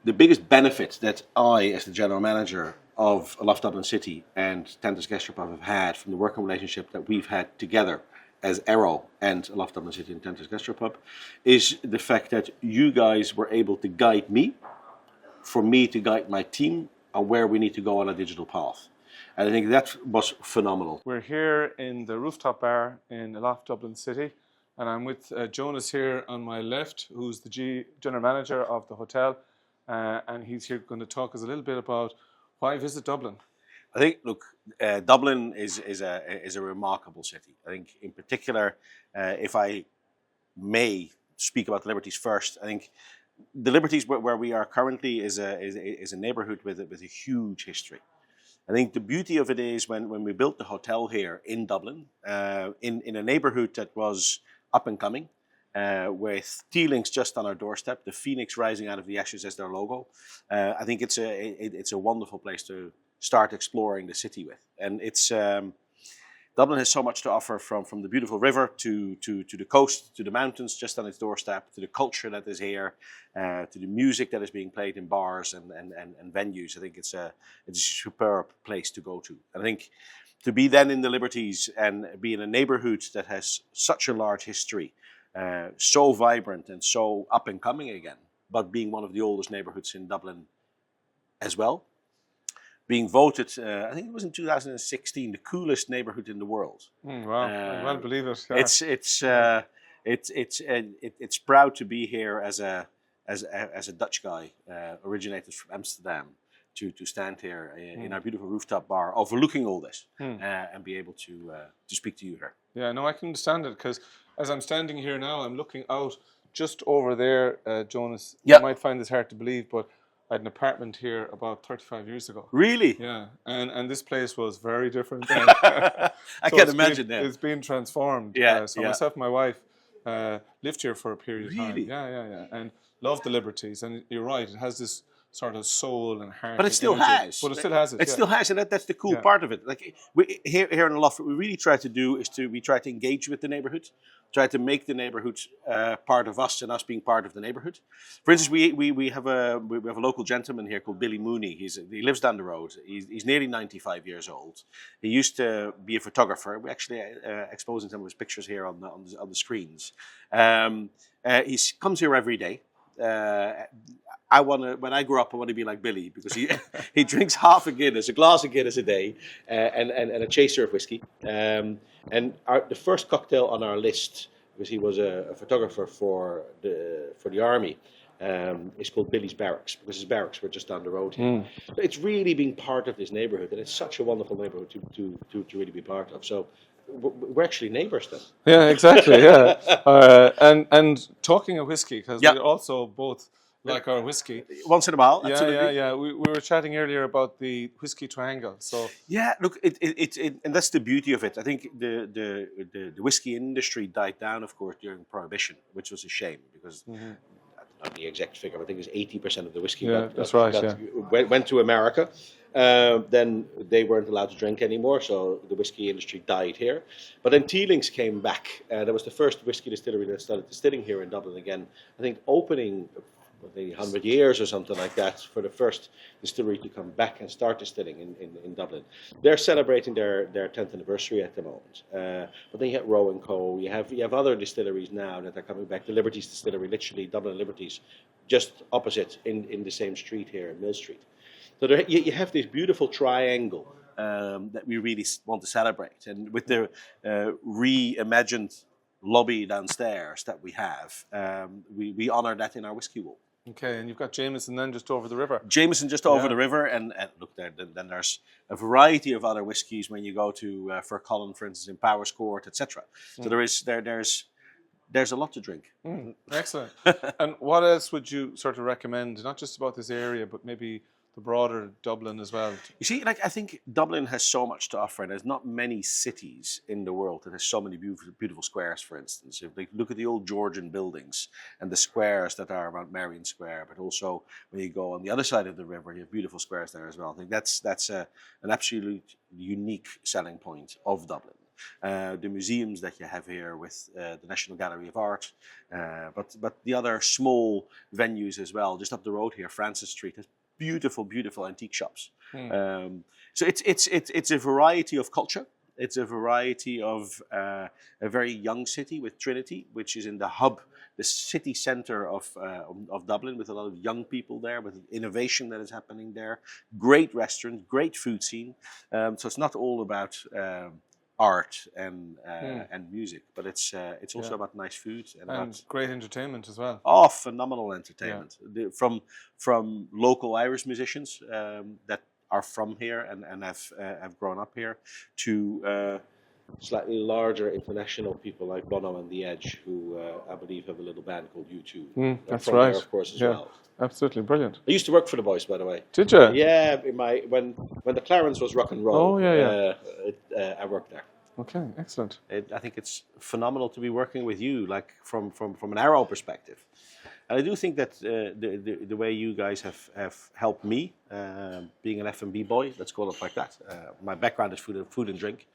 the biggest benefit that I, as the general manager of Aloft Dublin City and Tentis Gastropub have had from the working relationship that we've had together as Aró and Aloft Dublin City and Tentis Gastropub, is the fact that you guys were able to guide me, for me to guide my team on where we need to go on a digital path. And I think that was phenomenal. We're here in the rooftop bar in Aloft Dublin City, and I'm with Jonas here on my left, who's the general manager of the hotel, and he's here going to talk us a little bit about why visit Dublin. I think, look, Dublin is a remarkable city. I think, in particular, if I may speak about the Liberties first, I think the Liberties where we are currently is a neighbourhood with a huge history. I think the beauty of it is when we built the hotel here in Dublin, in a neighbourhood that was up and coming, with Teelings just on our doorstep, the phoenix rising out of the ashes as their logo. I think it's a wonderful place to start exploring the city with, and it's Dublin has so much to offer, from the beautiful river to the coast, to the mountains just on its doorstep, to the culture that is here, to the music that is being played in bars and venues. I think it's a superb place to go to. And I think to be then in the Liberties and be in a neighbourhood that has such a large history, so vibrant and so up and coming again, but being one of the oldest neighbourhoods in Dublin as well, being voted, I think it was in 2016, the coolest neighbourhood in the world. Wow, I can't believe it. Yeah. It's proud to be here as a Dutch guy, originated from Amsterdam, to stand here in our beautiful rooftop bar, overlooking all this, and be able to speak to you here. Yeah, no, I can understand it, because as I'm standing here now, I'm looking out just over there, Jonas. Yep. You might find this hard to believe, but I had an apartment here about 35 years ago. Really? Yeah, and this place was very different. I can imagine that. It's been transformed. Yeah, so myself and my wife lived here for a period of time. Really? Yeah, and loved the Liberties. And you're right, it has this sort of soul and heart. But it still has. But it still has it. It still has, and that's the cool part of it. Like here in Aloft, what we really try to do is we try to engage with the neighbourhood, try to make the neighbourhood part of us and us being part of the neighbourhood. For instance, we have a local gentleman here called Billy Mooney. He lives down the road. He's nearly 95 years old. He used to be a photographer. We actually exposing some of his pictures here on the screens. He comes here every day. When I grow up, I want to be like Billy, because he drinks half a glass of Guinness a day, and a chaser of whiskey. And the first cocktail on our list, because he was a photographer for the army, is called Billy's Barracks, because his barracks were just down the road here. So it's really being part of this neighbourhood, and it's such a wonderful neighbourhood to really be part of. So we're actually neighbours then. Yeah, exactly. Yeah, and talking of whiskey, because we also both like our whiskey. Once in a while, absolutely. Yeah. We were chatting earlier about the whiskey triangle. So yeah, look, it and that's the beauty of it. I think the whiskey industry died down, of course, during Prohibition, which was a shame, because I don't know the exact figure, but I think it's 80% of the whiskey went to America. Then they weren't allowed to drink anymore, so the whiskey industry died here. But then Teelings came back. That was the first whiskey distillery that started distilling here in Dublin again. I think opening maybe 100 years or something like that for the first distillery to come back and start distilling in Dublin. They're celebrating their 10th anniversary at the moment. But then you have Rowe & Co. You have other distilleries now that are coming back. The Liberties Distillery, literally Dublin Liberties, just opposite in the same street here, in Mill Street. So you have this beautiful triangle that we really want to celebrate. And with the reimagined lobby downstairs that we have, we honour that in our whiskey wall. Okay, and you've got Jameson then just over the river. Jameson just over the river, and look, then there's a variety of other whiskies when you go to Colin, for instance, in Powers Court, etc. So there's a lot to drink. Excellent. And what else would you sort of recommend, not just about this area, but maybe the broader Dublin as well? You see, I think Dublin has so much to offer, and there's not many cities in the world that has so many beautiful squares, for instance. If you look at the old Georgian buildings and the squares that are around Marion Square, but also when you go on the other side of the river, you have beautiful squares there as well. I think that's an absolute unique selling point of Dublin. the museums that you have here with the National Gallery of Art, but the other small venues as well. Just up the road here, Francis Street has beautiful antique shops. So it's a variety of culture. It's a variety of a very young city with Trinity, which is in the hub, the city center of Dublin, with a lot of young people there, with innovation that is happening there. Great restaurants, great food scene. So it's not all about art and music, but it's also about nice food and about great entertainment as well. Oh, phenomenal entertainment from local Irish musicians that are from here and have grown up here, to slightly larger international people like Bono and The Edge, who I believe have a little band called U2. That's from right. There, of course, as well. Absolutely brilliant. I used to work for the boys, by the way. Did you? Yeah, when the Clarence was rock and roll. Oh yeah. I worked there. Okay, excellent. I think it's phenomenal to be working with you, like from an Aró perspective. And I do think that the way you guys have helped me, being an F&B boy, let's call it like that. My background is food and drink,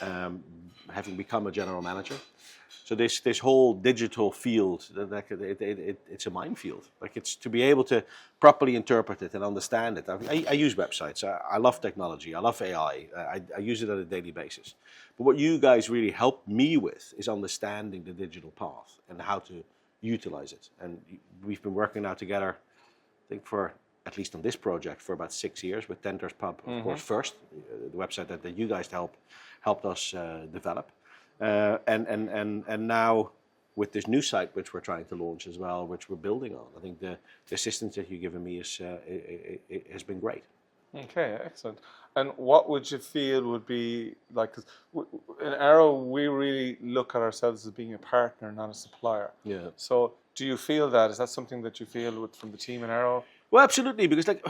having become a general manager. So this whole digital field, it's a minefield. Like, it's to be able to properly interpret it and understand it. I use websites. I love technology. I love AI. I use it on a daily basis. But what you guys really helped me with is understanding the digital path and how to utilize it. And we've been working now together, I think, for at least on this project, for about 6 years with Tenter's Pub, of course, first, the website that you guys helped us develop. And now with this new site, which we're trying to launch as well, which we're building on, I think the assistance that you've given me has been great. Okay, excellent. And what would you feel would be like, 'cause in Aró, we really look at ourselves as being a partner, not a supplier. Yeah. So do you feel that? Is that something that you feel from the team in Aró? Well, absolutely, because like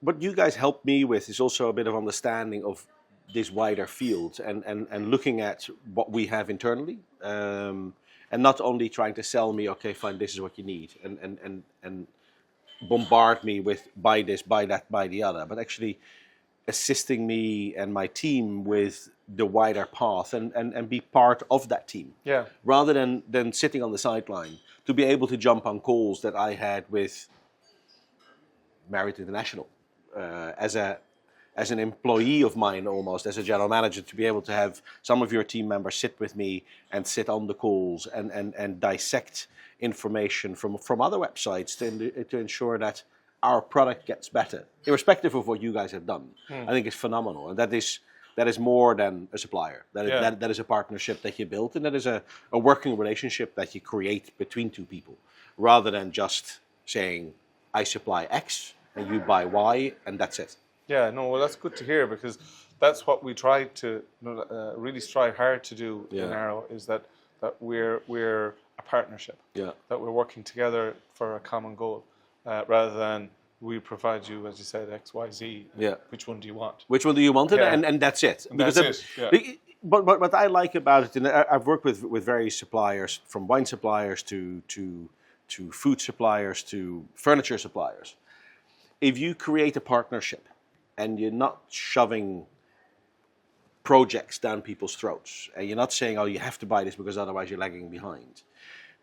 what you guys helped me with is also a bit of understanding of this wider field and looking at what we have internally, and not only trying to sell me, okay, fine, this is what you need, and bombard me with buy this, buy that, buy the other, but actually assisting me and my team with the wider path and be part of that team. Yeah. Rather than sitting on the sideline, to be able to jump on calls that I had with Marriott International as an employee of mine, almost as a general manager, to be able to have some of your team members sit with me and sit on the calls and dissect information from other websites to ensure that our product gets better, irrespective of what you guys have done. I think it's phenomenal, and that is more than a supplier. That is a partnership that you build, and that is a working relationship that you create between two people, rather than just saying, I supply X and you buy Y, and that's it. Yeah, no, well, that's good to hear, because that's what we try to really strive hard to do in Aró, is that we're a partnership, that we're working together for a common goal, rather than we provide you, as you said, X, Y, Z. Which one do you want? Which one do you want? And that's it. And because that's it. But what I like about it, and I've worked with various suppliers, from wine suppliers to food suppliers to furniture suppliers. If you create a partnership and you're not shoving projects down people's throats, and you're not saying, oh, you have to buy this because otherwise you're lagging behind,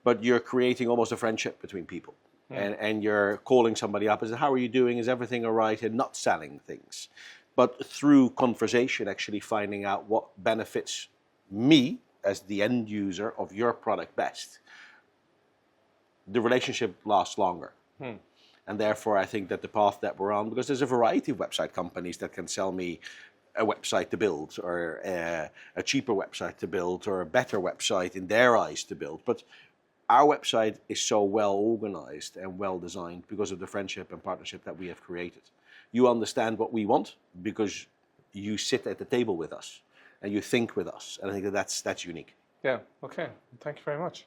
but you're creating almost a friendship between people. And you're calling somebody up and saying, how are you doing? Is everything all right? And not selling things. But through conversation, actually finding out what benefits me as the end user of your product best. The relationship lasts longer. And therefore, I think that the path that we're on, because there's a variety of website companies that can sell me a website to build, or a cheaper website to build, or a better website in their eyes to build. But our website is so well organized and well designed because of the friendship and partnership that we have created. You understand what we want because you sit at the table with us and you think with us. And I think that's unique. Yeah, okay. Thank you very much.